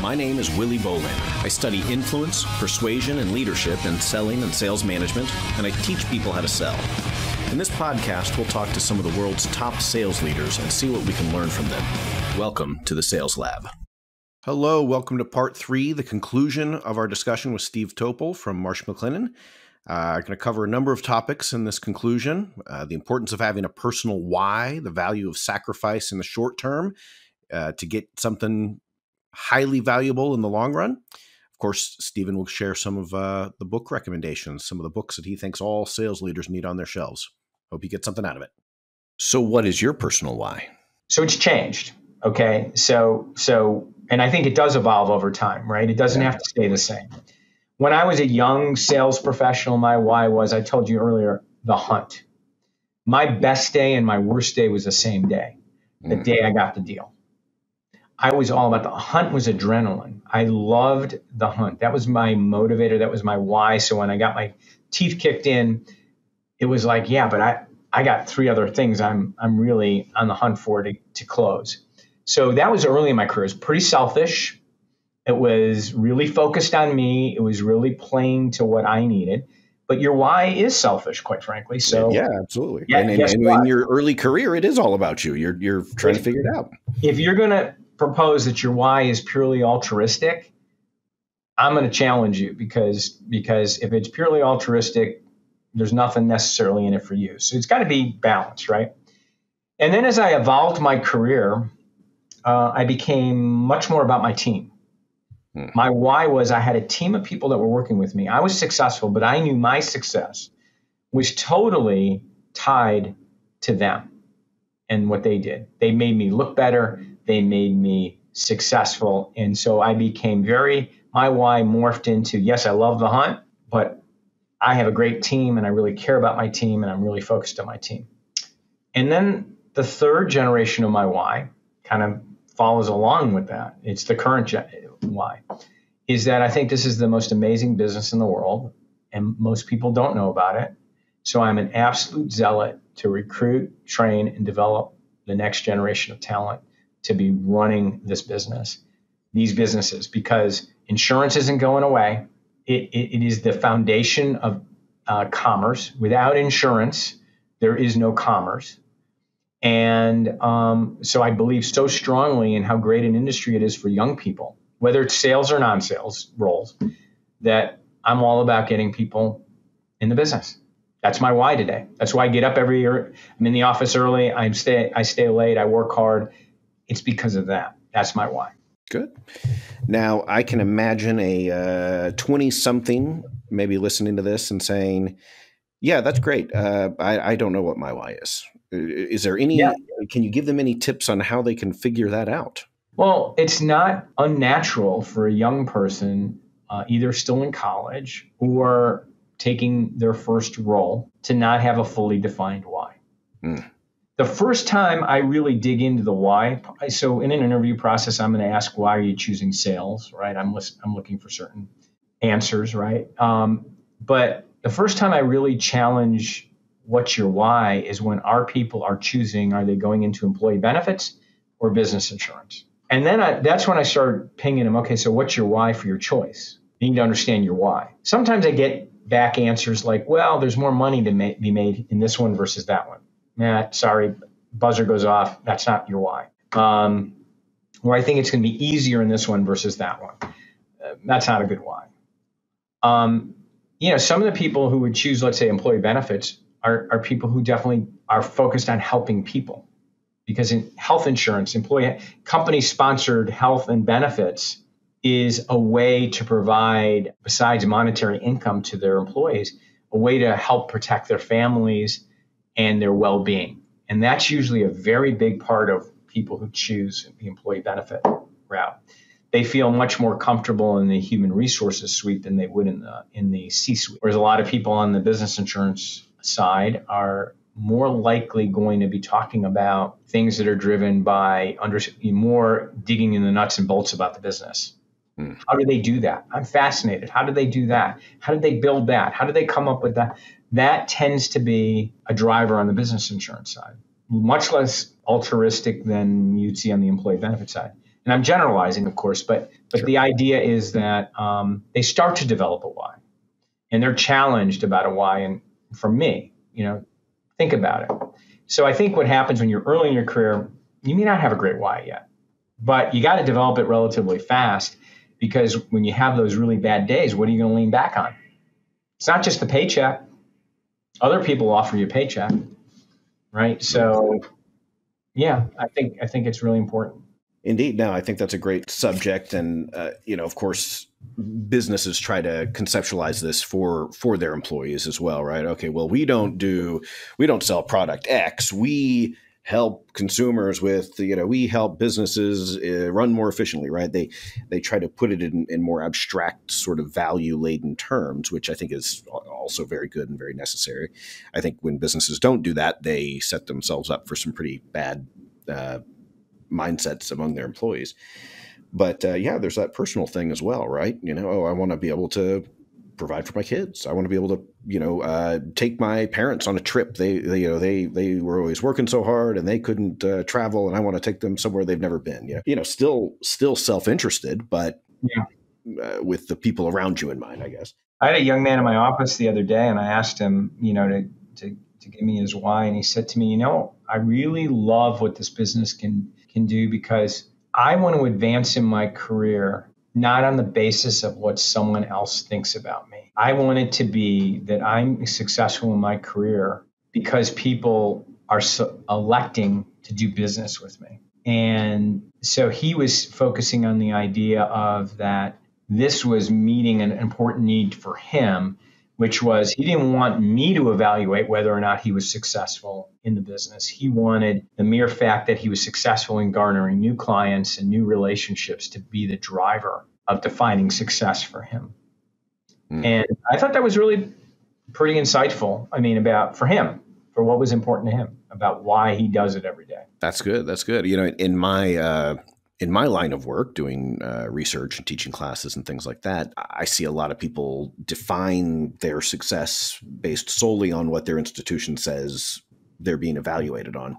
My name is Willy Bolander. I study influence, persuasion, and leadership in selling and sales management, and I teach people how to sell. In this podcast, we'll talk to some of the world's top sales leaders and see what we can learn from them. Welcome to the Sales Lab. Hello, welcome to part 3, the conclusion of our discussion with Steve Topel from Marsh McLennan. I'm going to cover a number of topics in this conclusion. The importance of having a personal why, the value of sacrifice in the short term to get something highly valuable in the long run. Of course, Stephen will share some of the book recommendations, some of the books that he thinks all sales leaders need on their shelves. Hope you get something out of it. So what is your personal why? So it's changed. Okay. So, and I think it does evolve over time, right? It doesn't have to stay the same. When I was a young sales professional, my why was, I told you earlier, the hunt. My best day and my worst day was the same day, the day I got the deal. I was all about the hunt was adrenaline. I loved the hunt. That was my motivator. That was my why. So when I got my teeth kicked in, it was like, yeah, but I got 3 other things I'm really on the hunt for to close. So that was early in my career. It was pretty selfish. It was really focused on me. It was really playing to what I needed. But your why is selfish, quite frankly. So yeah, absolutely. Yeah, and in your early career, it is all about you. You're trying to figure it out. If you're going to propose that your why is purely altruistic, I'm going to challenge you because if it's purely altruistic, there's nothing necessarily in it for you. So it's got to be balanced, right? And then as I evolved my career, I became much more about my team. My why was I had a team of people that were working with me. I was successful, but I knew my success was totally tied to them and what they did. They made me look better. They made me successful. And so I became my why morphed into, yes, I love the hunt, but I have a great team and I really care about my team and I'm really focused on my team. And then the third generation of my why kind of follows along with that. It's the current why, is that I think this is the most amazing business in the world and most people don't know about it. So I'm an absolute zealot to recruit, train, and develop the next generation of talent to be running these businesses, because insurance isn't going away. It is the foundation of commerce. Without insurance, there is no commerce. And so I believe so strongly in how great an industry it is for young people, whether it's sales or non-sales roles, that I'm all about getting people in the business. That's my why today. That's why I get up every year. I'm in the office early. I stay late. I work hard. It's because of that. That's my why. Good. Now, I can imagine a 20-something maybe listening to this and saying, yeah, that's great. I don't know what my why is. Is there any, can you give them any tips on how they can figure that out? Well, it's not unnatural for a young person, either still in college or taking their first role, to not have a fully defined why. The first time I really dig into the why, so in an interview process, I'm going to ask, why are you choosing sales, right? I'm looking for certain answers, right? But the first time I really challenge what's your why is when our people are choosing, are they going into employee benefits or business insurance? And then that's when I started pinging them, okay, so what's your why for your choice? You need to understand your why. Sometimes I get back answers like, well, there's more money to be made in this one versus that one. Sorry, buzzer goes off. That's not your why. Or I think it's going to be easier in this one versus that one. That's not a good why. Some of the people who would choose, let's say, employee benefits are people who definitely are focused on helping people. Because in health insurance, company-sponsored health and benefits is a way to provide, besides monetary income to their employees, a way to help protect their families and their well-being. And that's usually a very big part of people who choose the employee benefit route. They feel much more comfortable in the human resources suite than they would in the C-suite. Whereas a lot of people on the business insurance side are more likely going to be talking about things that are driven by more digging in the nuts and bolts about the business. How do they do that? I'm fascinated. How did they do that? How did they build that? How did they come up with that? That tends to be a driver on the business insurance side, much less altruistic than you'd see on the employee benefit side. And I'm generalizing, of course, but Sure. the idea is that they start to develop a why, and they're challenged about a why. And for me, think about it. So I think what happens when you're early in your career, you may not have a great why yet, but you got to develop it relatively fast, because when you have those really bad days, what are you going to lean back on? It's not just the paycheck. Other people offer you a paycheck, right? So, yeah, I think it's really important. Indeed. No, I think that's a great subject. And, of course, businesses try to conceptualize this for their employees as well, right? Okay, well, we don't sell product X. We help consumers with, we help businesses run more efficiently, right? They try to put it in more abstract sort of value-laden terms, which I think is also very good and very necessary. I think when businesses don't do that, they set themselves up for some pretty bad mindsets among their employees. But there's that personal thing as well, right? I want to be able to provide for my kids. I want to be able to, take my parents on a trip. They were always working so hard and they couldn't travel, and I want to take them somewhere they've never been. Still self-interested, but with the people around you in mind, I guess. I had a young man in my office the other day, and I asked him, to give me his why, and he said to me, I really love what this business can do, because I want to advance in my career, not on the basis of what someone else thinks about me. I want it to be that I'm successful in my career because people are electing to do business with me. And so he was focusing on the idea of that this was meeting an important need for him, which was he didn't want me to evaluate whether or not he was successful in the business. He wanted the mere fact that he was successful in garnering new clients and new relationships to be the driver of defining success for him. And I thought that was really pretty insightful. For him, for what was important to him, about why he does it every day. That's good. That's good. In my line of work, doing research and teaching classes and things like that, I see a lot of people define their success based solely on what their institution says they're being evaluated on.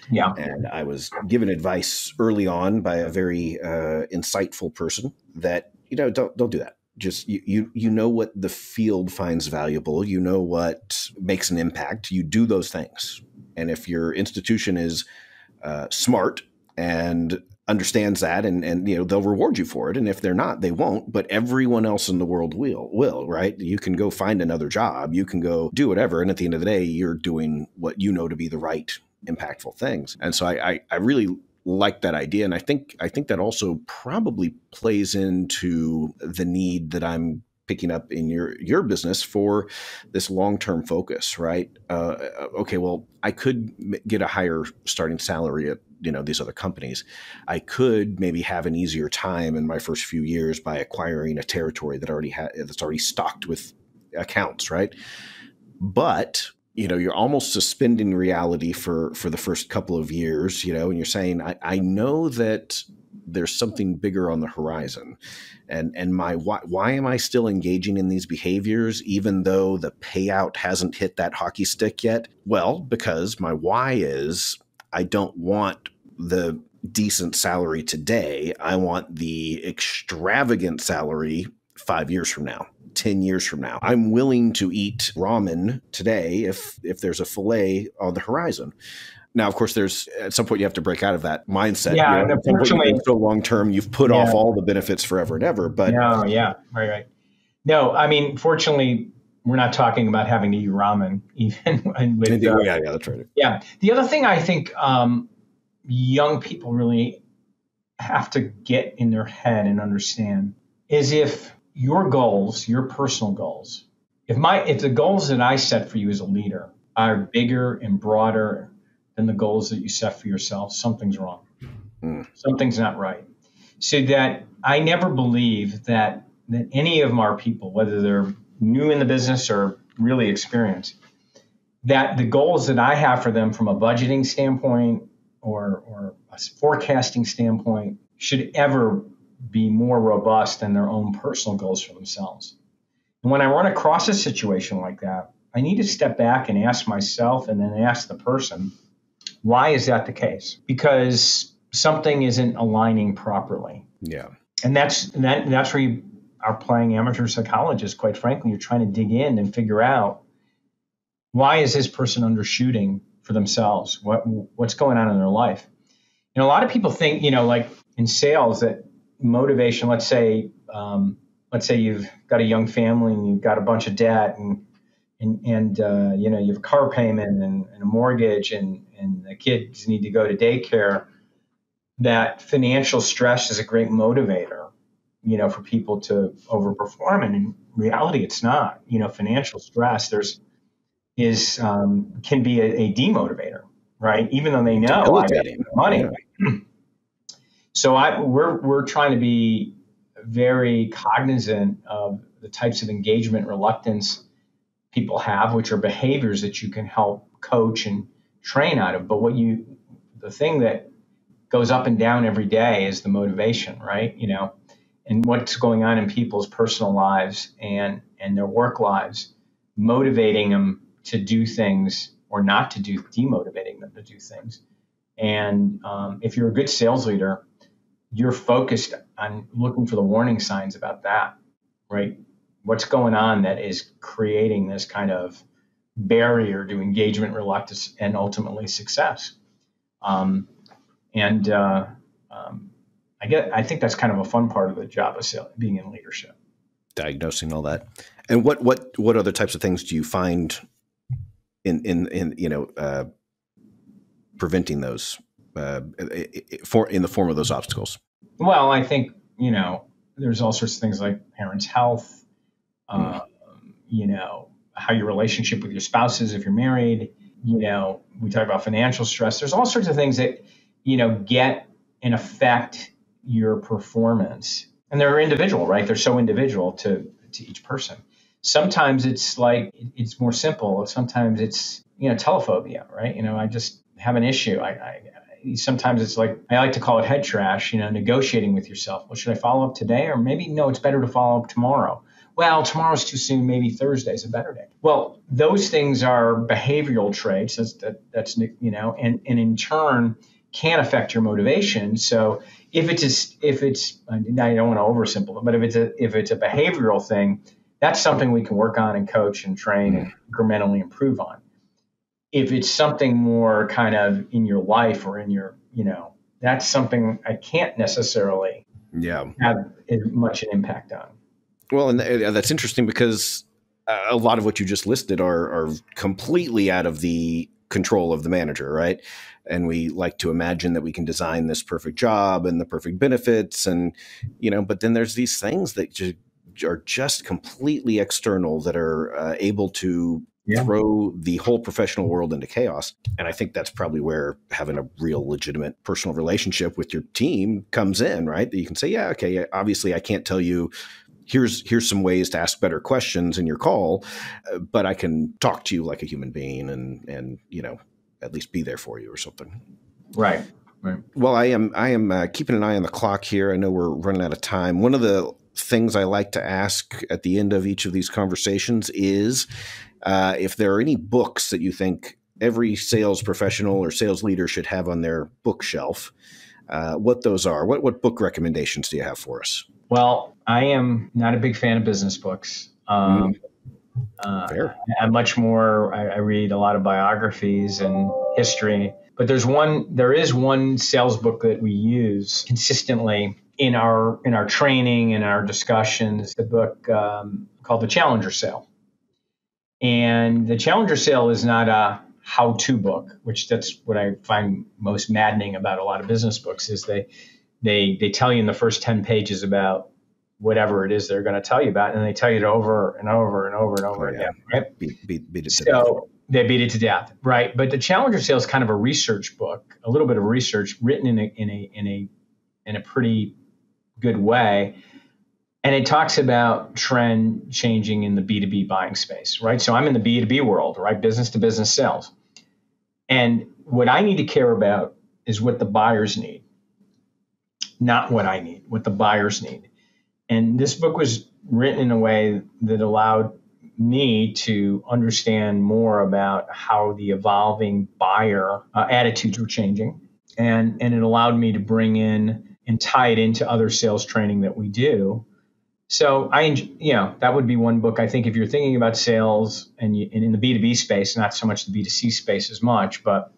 Yeah. And I was given advice early on by a very insightful person that, don't do that. Just you know what the field finds valuable. You know what makes an impact. You do those things. And if your institution is smart and understands that, and they'll reward you for it. And if they're not, they won't. But everyone else in the world will, right? You can go find another job. You can go do whatever. And at the end of the day, you're doing what you know to be the right, impactful things. And so I really like that idea. And I think that also probably plays into the need that I'm picking up in your business for this long-term focus, right? Okay, well, I could get a higher starting salary at these other companies. I could maybe have an easier time in my first few years by acquiring a territory that's already stocked with accounts, right? But you're almost suspending reality for the first couple of years, and you're saying, I know that there's something bigger on the horizon. And why am I still engaging in these behaviors, even though the payout hasn't hit that hockey stick yet? Well, because my why is I don't want the decent salary today. I want the extravagant salary 5 years from now. 10 years from now. I'm willing to eat ramen today if there's a filet on the horizon. Now, of course, at some point you have to break out of that mindset. Yeah, and unfortunately, so long term, you've put off all the benefits forever and ever. But right. No, fortunately, we're not talking about having to eat ramen, even with. That's right. Yeah, the other thing I think young people really have to get in their head and understand is if your goals, your personal goals, if the goals that I set for you as a leader are bigger and broader than the goals that you set for yourself, something's wrong. Something's not right. So that I never believe that any of our people, whether they're new in the business or really experienced, that the goals that I have for them from a budgeting standpoint or a forecasting standpoint should ever be more robust than their own personal goals for themselves. And when I run across a situation like that, I need to step back and ask myself and then ask the person, why is that the case? Because something isn't aligning properly. Yeah. And that's where you are playing amateur psychologist, quite frankly. You're trying to dig in and figure out, why is this person undershooting for themselves? What's going on in their life? And a lot of people think, like in sales, that motivation, let's say you've got a young family and you've got a bunch of debt and you have a car payment and a mortgage and the kids need to go to daycare, that financial stress is a great motivator, for people to overperform. And in reality, it's not. Financial stress can be a demotivator, right? Even though they know I got money. Yeah. So we're trying to be very cognizant of the types of engagement reluctance people have, which are behaviors that you can help coach and train out of. But the thing that goes up and down every day is the motivation, right? And what's going on in people's personal lives and their work lives, motivating them to do things or not to do, demotivating them to do things. And if you're a good sales leader, you're focused on looking for the warning signs about that, right? What's going on that is creating this kind of barrier to engagement, reluctance, and ultimately success. I think that's kind of a fun part of the job of being in leadership. Diagnosing all that. And what other types of things do you find in preventing those in the form of those obstacles? Well, I think, there's all sorts of things like parents' health, how your relationship with your spouse is if you're married. We talk about financial stress. There's all sorts of things that, get and affect your performance. And they're individual, right? They're so individual to each person. Sometimes it's more simple. Sometimes it's, telephobia, right? I just have an issue. Sometimes it's like, I like to call it head trash, negotiating with yourself. Well, should I follow up today? Or maybe, no, it's better to follow up tomorrow. Well, tomorrow's too soon. Maybe Thursday's a better day. Well, those things are behavioral traits. That's and in turn can affect your motivation. So if it's, I don't want to oversimplify, but if it's a behavioral thing, that's something we can work on and coach and train and incrementally improve on. If it's something more kind of in your life or in your, that's something I can't necessarily have as much an impact on. Well, and that's interesting because a lot of what you just listed are completely out of the control of the manager, right? And we like to imagine that we can design this perfect job and the perfect benefits and, but then there's these things that are just completely external that are able to throw the whole professional world into chaos. And I think that's probably where having a real legitimate personal relationship with your team comes in, right? That you can say, okay, obviously I can't tell you, here's some ways to ask better questions in your call, but I can talk to you like a human being and at least be there for you or something. Right. Well, I am keeping an eye on the clock here. I know we're running out of time. One of the things I like to ask at the end of each of these conversations is if there are any books that you think every sales professional or sales leader should have on their bookshelf, what those are. What book recommendations do you have for us? Well, I am not a big fan of business books. Fair. I'm much more, I read a lot of biographies and history, but there is one sales book that we use consistently in our training and our discussions, the book called The Challenger Sale. And The Challenger Sale is not a how-to book, which that's what I find most maddening about a lot of business books is they tell you in the first 10 pages about whatever it is they're going to tell you about, and they tell you it over and over and over and over again, right? Beat it to death. They beat it to death, right? But The Challenger Sale is kind of a research book, a little bit of research written in a pretty good way, and it talks about trend changing in the B2B buying space, right? So I'm in the B2B world, right? Business to business sales, and what I need to care about is what the buyers need, not what I need, what the buyers need. And this book was written in a way that allowed me to understand more about how the evolving buyer attitudes were changing and it allowed me to bring in and tie it into other sales training that we do. So that would be one book. I think if you're thinking about sales and in the B2B space, not so much the B2C space as much, but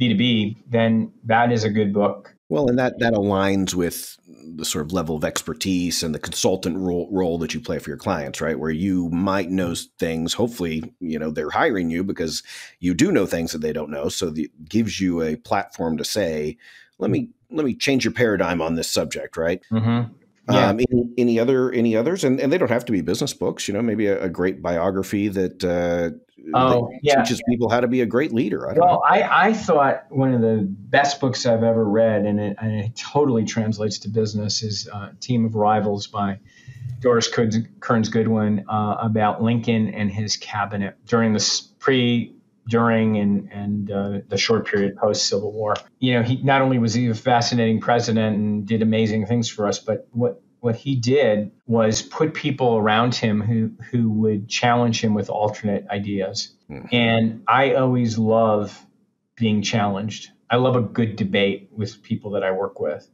B2B, then that is a good book. Well, and that aligns with the sort of level of expertise and the consultant role that you play for your clients, right? Where you might know things. Hopefully, they're hiring you because you do know things that they don't know. So it gives you a platform to say, let me change your paradigm on this subject, right? Mm-hmm. Yeah. Any others? And they don't have to be business books, maybe a great biography that teaches people how to be a great leader. I don't know. I thought one of the best books I've ever read, and it totally translates to business, is Team of Rivals by Doris Kearns Goodwin, about Lincoln and his cabinet during the during and the short period post Civil War. He not only was he a fascinating president and did amazing things for us, but what he did was put people around him who would challenge him with alternate ideas. Mm-hmm. And I always love being challenged. I love a good debate with people that I work with,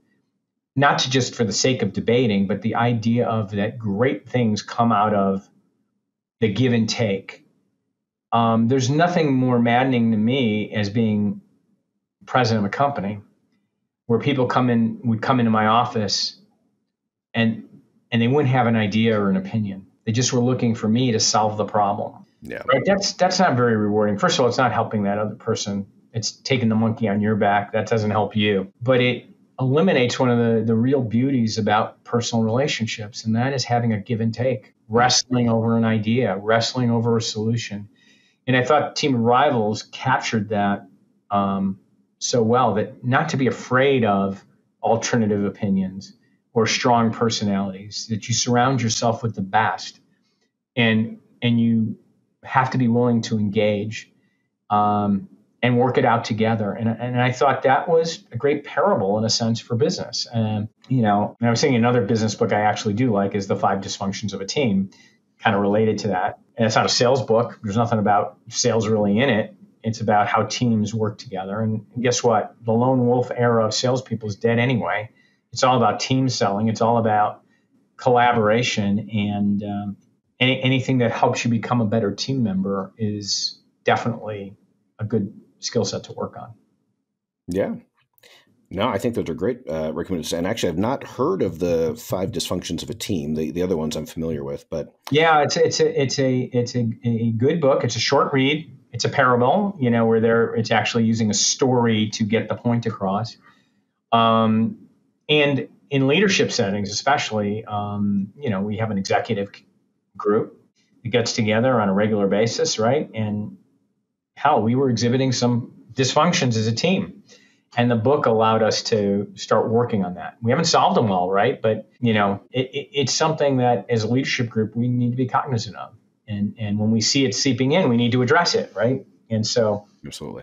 not just for the sake of debating, but the idea of that great things come out of the give and take. There's nothing more maddening to me as being president of a company where people would come into my office and they wouldn't have an idea or an opinion. They just were looking for me to solve the problem. Yeah. Right? That's not very rewarding. First of all, it's not helping that other person. It's taking the monkey on your back. That doesn't help you. But it eliminates one of the real beauties about personal relationships, and that is having a give and take, wrestling over an idea, wrestling over a solution. And I thought Team of Rivals captured that so well, that not to be afraid of alternative opinions or strong personalities, that you surround yourself with the best, and you have to be willing to engage and work it out together. And I thought that was a great parable in a sense for business. And I was thinking another business book I actually do like is The 5 Dysfunctions of a Team, kind of related to that. And it's not a sales book. There's nothing about sales really in it. It's about how teams work together. And guess what? The lone wolf era of salespeople is dead anyway. It's all about team selling. It's all about collaboration, and anything that helps you become a better team member is definitely a good skill set to work on. Yeah. No, I think those are great recommendations. And actually, I've not heard of the 5 Dysfunctions of a Team. The other ones I'm familiar with, but yeah, it's a good book. It's a short read. It's a parable, where it's actually using a story to get the point across. And in leadership settings, especially, we have an executive group that gets together on a regular basis, right? And we were exhibiting some dysfunctions as a team. And the book allowed us to start working on that. We haven't solved them all, right? But, it's something that as a leadership group, we need to be cognizant of. And when we see it seeping in, we need to address it, right? And so. Absolutely.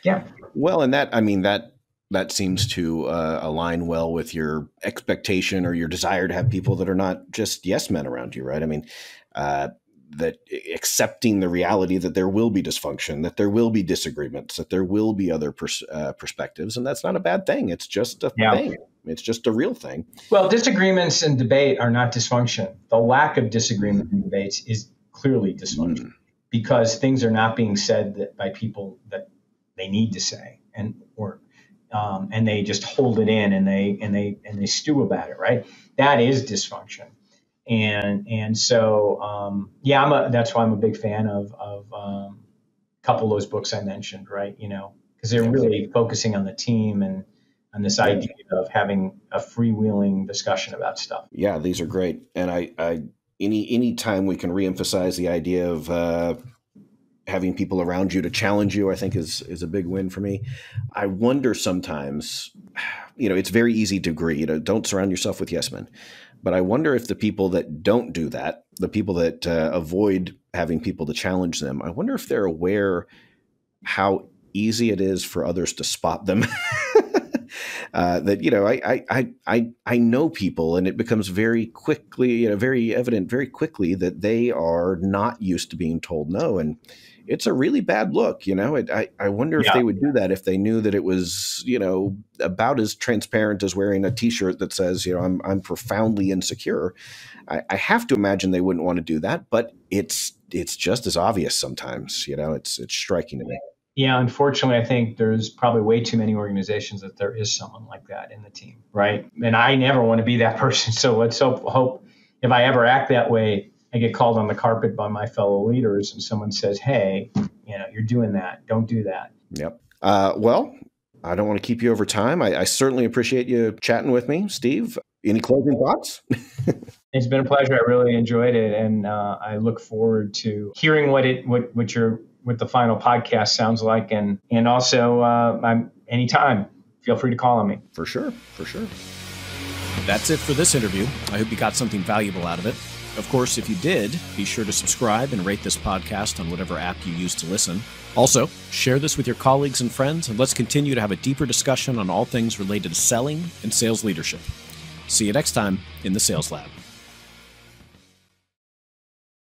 Yeah. Well, and that seems to align well with your expectation or your desire to have people that are not just yes men around you, right? I mean, that accepting the reality that there will be dysfunction, that there will be disagreements, that there will be other perspectives, and that's not a bad thing. It's just a thing. It's just a real thing. Well, disagreements and debate are not dysfunction. The lack of disagreement and debates is clearly dysfunction because things are not being said by people that they need to say, and they just hold it in and they stew about it, right? That is dysfunction. And so that's why I'm a big fan of a couple of those books I mentioned, right? Because they're really focusing on the team and on this idea of having a freewheeling discussion about stuff. Yeah, these are great. And I any time we can reemphasize the idea of having people around you to challenge you, I think is a big win for me. I wonder sometimes, it's very easy to agree, don't surround yourself with yes men. But I wonder if the people that don't do that, the people that avoid having people to challenge them, I wonder if they're aware how easy it is for others to spot them. I know people, and it becomes very quickly, very evident very quickly that they are not used to being told no. And it's a really bad look. I wonder if they would do that if they knew that it was, about as transparent as wearing a T-shirt that says, I'm profoundly insecure. I have to imagine they wouldn't want to do that, but it's just as obvious sometimes. It's striking to me. Yeah, unfortunately, I think there's probably way too many organizations that there is someone like that in the team, right? And I never want to be that person. So let's hope if I ever act that way, I get called on the carpet by my fellow leaders and someone says, hey, you're doing that. Don't do that. Yep. Well, I don't want to keep you over time. I certainly appreciate you chatting with me, Steve. Any closing thoughts? It's been a pleasure. I really enjoyed it. And I look forward to hearing what the final podcast sounds like. And also, I'm anytime, feel free to call on me. For sure. That's it for this interview. I hope you got something valuable out of it. Of course, if you did, be sure to subscribe and rate this podcast on whatever app you use to listen. Also, share this with your colleagues and friends, and let's continue to have a deeper discussion on all things related to selling and sales leadership. See you next time in the Sales Lab.